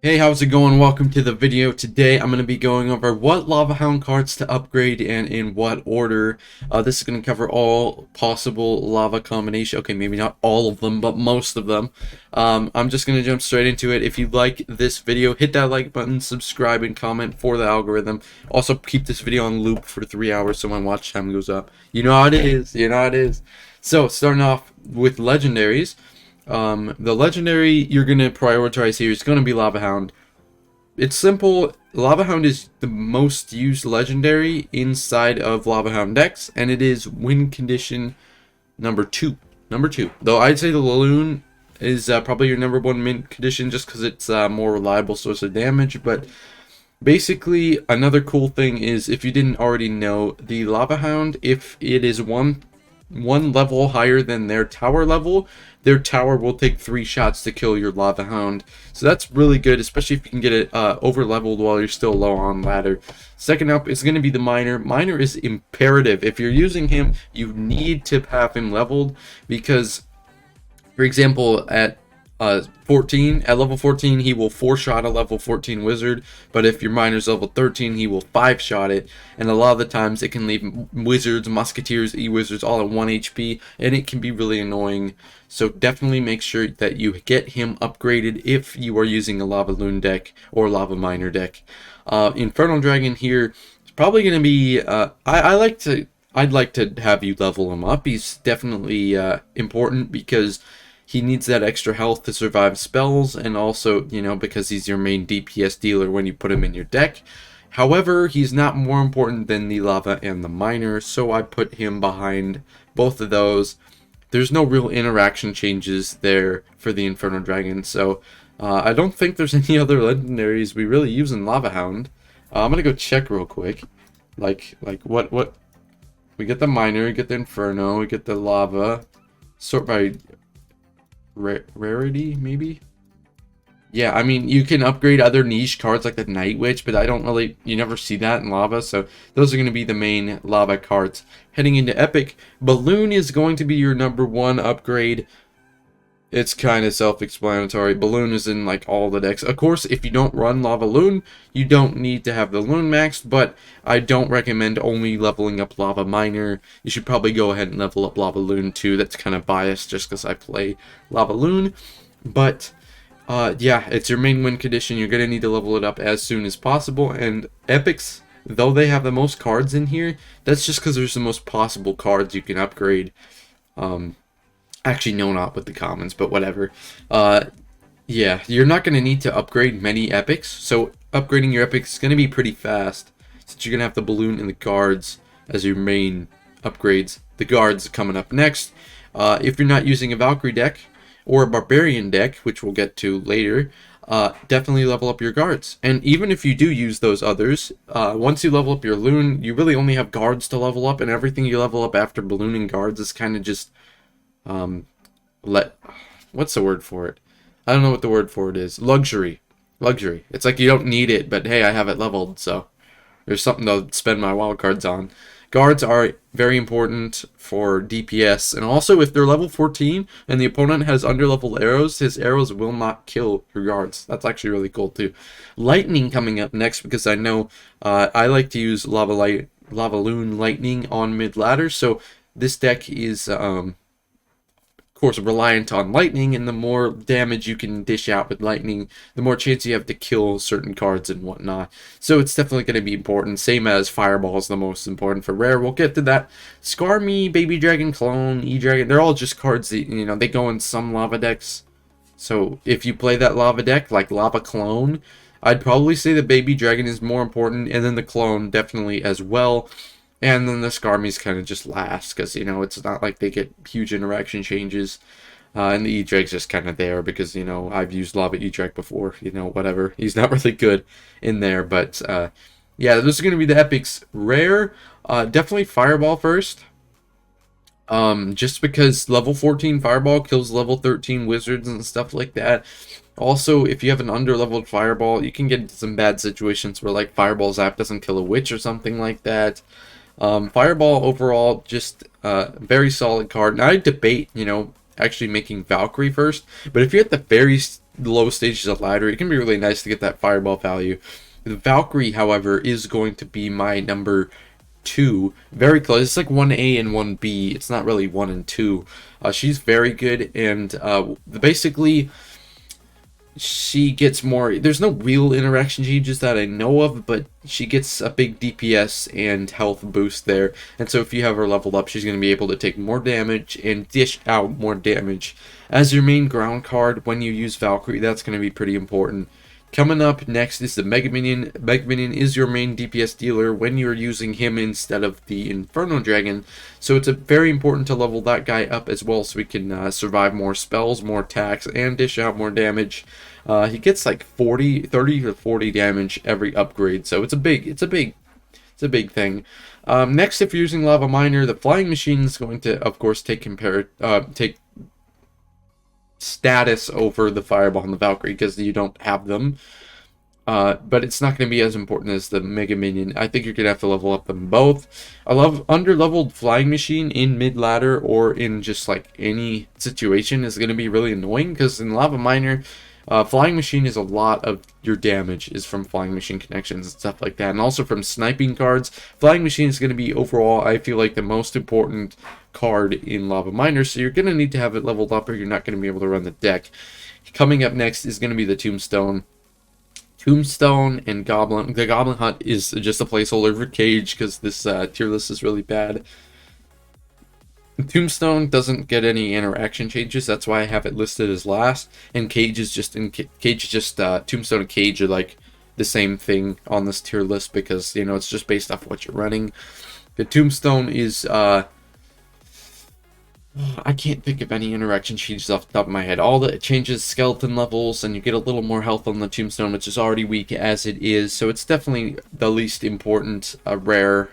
Hey, how's it going? Welcome to the video. Today I'm going to be going over what Lava Hound cards to upgrade and in what order. This is going to cover all possible lava combination. Okay, maybe not all of them, but most of them. I'm just going to jump straight into it. If you like this video, hit that like button, subscribe, and comment for the algorithm. Also, keep this video on loop for 3 hours so my watch time goes up. You know how it is. You know how it is. So, starting off with Legendaries. The legendary you're going to prioritize here is going to be Lava Hound. It's simple. Lava Hound is the most used legendary inside of Lava Hound decks, and it is win condition number 2. Though I'd say the lavaloon is probably your number 1 mint condition just because it's a more reliable source of damage. But basically, another cool thing is, if you didn't already know, the Lava Hound, if it is one level higher than their tower level, their tower will take 3 shots to kill your Lava Hound. So that's really good, especially if you can get it over leveled while you're still low on ladder. Second up is going to be the miner. Miner is imperative. If you're using him, you need to have him leveled, because, for example, at level 14, he will 4-shot a level 14 wizard, but if your miner's level 13, he will 5-shot it, and a lot of the times it can leave wizards, musketeers, e-wizards all at 1 HP, and it can be really annoying. So definitely make sure that you get him upgraded if you are using a lavaloon deck or lava miner deck. Infernal Dragon here is probably going to be, I'd like to have you level him up. He's definitely important because he needs that extra health to survive spells, and also, you know, because he's your main DPS dealer when you put him in your deck. However, he's not more important than the lava and the miner, so I put him behind both of those. There's no real interaction changes there for the Infernal Dragon, so I don't think there's any other legendaries we really use in Lava Hound. I'm gonna go check real quick. Like what? We get the miner, we get the Inferno, we get the lava. Sort by rarity, maybe? Yeah, I mean, you can upgrade other niche cards like the Night Witch, but you never see that in lava, so those are going to be the main lava cards. Heading into epic, Balloon is going to be your number 1 upgrade. It's kind of self-explanatory. Balloon is in like all the decks. Of course, if you don't run Lavaloon, you don't need to have the Loon maxed, but I don't recommend only leveling up Lava Miner. You should probably go ahead and level up Lavaloon too. That's kind of biased just because I play Lavaloon. But yeah, it's your main win condition. You're going to need to level it up as soon as possible. And epics, though they have the most cards in here, that's just because there's the most possible cards you can upgrade. Actually, no, not with the commons, but whatever. Yeah, you're not going to need to upgrade many epics, so upgrading your epics is going to be pretty fast, since you're going to have the balloon and the guards as your main upgrades. The guards are coming up next. If you're not using a Valkyrie deck or a Barbarian deck, which we'll get to later, definitely level up your guards. And even if you do use those others, once you level up your loon, you really only have guards to level up, and everything you level up after balloon and guards is kind of just what's the word for it? I don't know what the word for it is. Luxury. It's like you don't need it, but hey, I have it leveled, so there's something to spend my wild cards on. Guards are very important for DPS, and also if they're level 14 and the opponent has underleveled arrows, his arrows will not kill your guards. That's actually really cool too. Lightning coming up next, because I know I like to use Lavaloon Lightning on mid-ladder, so this deck is of course reliant on lightning, and the more damage you can dish out with lightning, the more chance you have to kill certain cards and whatnot. So it's definitely going to be important, same as Fireball is the most important for rare. We'll get to that. Scar Me, Baby Dragon, Clone, E-Dragon, they're all just cards that, you know, they go in some lava decks. So if you play that lava deck, like Lava Clone, I'd probably say the Baby Dragon is more important, and then the Clone definitely as well. And then the Skarmies kind of just last, because, you know, it's not like they get huge interaction changes. And the E-Drag's just kind of there because, you know, I've used Lava E-Drag before, you know, whatever. He's not really good in there, but, yeah, those are going to be the epics. Rare, definitely Fireball first. Just because level 14 Fireball kills level 13 Wizards and stuff like that. Also, if you have an under-leveled Fireball, you can get into some bad situations where, like, Fireball Zap doesn't kill a Witch or something like that. Fireball overall, just very solid card. Now I debate, you know, actually making Valkyrie first, but if you're at the very low stages of ladder, it can be really nice to get that fireball value. The Valkyrie, however, is going to be my number 2. Very close. It's like 1A and 1B. It's not really 1 and 2. She's very good, and basically she gets more. There's no real interaction changes that I know of, but she gets a big DPS and health boost there. And so if you have her leveled up, she's going to be able to take more damage and dish out more damage. As your main ground card, when you use Valkyrie, that's going to be pretty important. Coming up next is the Mega Minion. Mega Minion is your main DPS dealer when you're using him instead of the Inferno Dragon. So it's very important to level that guy up as well so we can survive more spells, more attacks, and dish out more damage. He gets like 30 to 40 damage every upgrade, so it's a big thing. Next, if you're using Lava Miner, the Flying Machine is going to, of course, take status over the Fireball and the Valkyrie because you don't have them. But it's not going to be as important as the Mega Minion. I think you're going to have to level up them both. I love under-leveled Flying Machine in mid-ladder or in just like any situation is going to be really annoying because in Lava Miner, Flying Machine is a lot of your damage is from Flying Machine connections and stuff like that, and also from sniping cards. Flying Machine is going to be overall, I feel like, the most important card in Lava Miner, so you're going to need to have it leveled up or you're not going to be able to run the deck. Coming up next is going to be the Tombstone. Tombstone and Goblin. The Goblin Hut is just a placeholder for Cage because this tier list is really bad. Tombstone doesn't get any interaction changes, that's why I have it listed as last. And Cage is just Tombstone and Cage are like the same thing on this tier list because you know it's just based off what you're running. The Tombstone is I can't think of any interaction changes off the top of my head. All that it changes skeleton levels, and you get a little more health on the Tombstone, which is already weak as it is. So it's definitely the least important rare.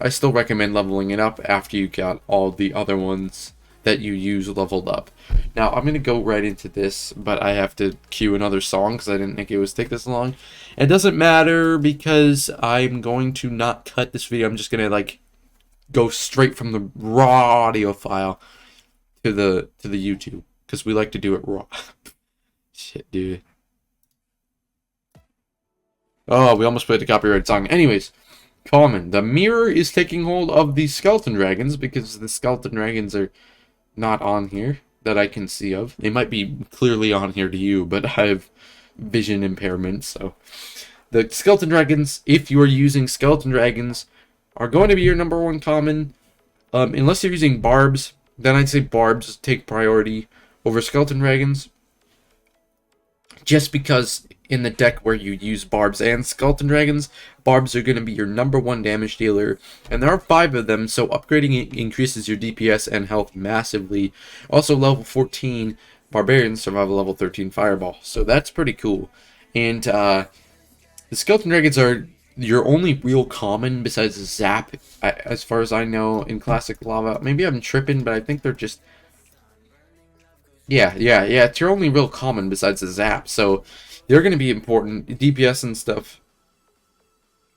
I still recommend leveling it up after you got all the other ones that you use leveled up. Now I'm gonna go right into this, but I have to cue another song because I didn't think it would take this long. It doesn't matter because I'm going to not cut this video. I'm just gonna like go straight from the raw audio file to the YouTube because we like to do it raw. Shit, dude. Oh, we almost played the copyrighted song. Anyways, common. The mirror is taking hold of the skeleton dragons because the skeleton dragons are not on here that I can see of. They might be clearly on here to you, but I have vision impairment, so the skeleton dragons, if you are using skeleton dragons, are going to be your number 1 common. Unless you're using barbs, then I'd say barbs take priority over skeleton dragons. Just because in the deck where you use barbs and skeleton dragons, barbs are going to be your number 1 damage dealer. And there are 5 of them, so upgrading it increases your DPS and health massively. Also, level 14 barbarians survive a level 13 fireball. So that's pretty cool. And the skeleton dragons are your only real common besides Zap, as far as I know, in Classic Lava. Maybe I'm tripping, but I think they're just... Yeah, it's your only real common besides the Zap, so they're going to be important, DPS and stuff.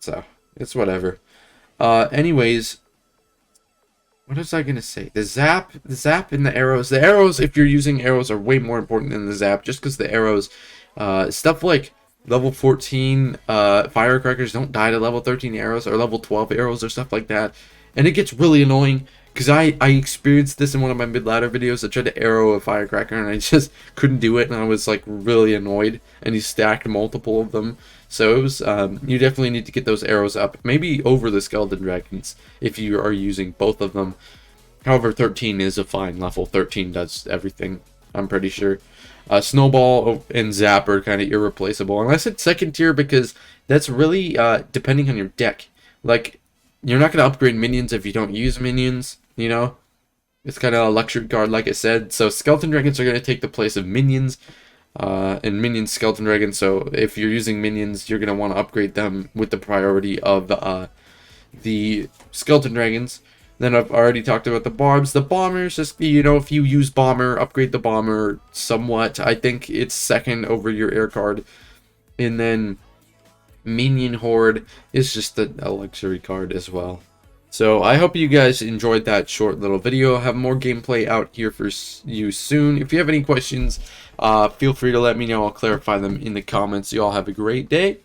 So, it's whatever. Anyways, what was I going to say? The Zap and the arrows. The arrows, if you're using arrows, are way more important than the Zap, just because the arrows, stuff like level 14 firecrackers don't die to level 13 arrows or level 12 arrows or stuff like that. And it gets really annoying because I experienced this in one of my mid-ladder videos. I tried to arrow a firecracker and I just couldn't do it, and I was like really annoyed, and he stacked multiple of them. So it was you definitely need to get those arrows up, maybe over the skeleton dragons if you are using both of them. However, 13 is a fine level. 13 does everything, I'm pretty sure. Snowball and Zap are kind of irreplaceable. And I said second tier because that's really depending on your deck. Like, you're not going to upgrade minions if you don't use minions, you know? It's kind of a luxury card, like I said. So skeleton dragons are going to take the place of minions. And minions, skeleton dragons. So if you're using minions, you're going to want to upgrade them with the priority of the skeleton dragons. Then I've already talked about the barbs. The bombers, just, you know, if you use bomber, upgrade the bomber somewhat. I think it's second over your air card. And then minion horde is just a luxury card as well. So I hope you guys enjoyed that short little video. I'll have more gameplay out here for you soon. If you have any questions, feel free to let me know. I'll clarify them in the comments. You all have a great day.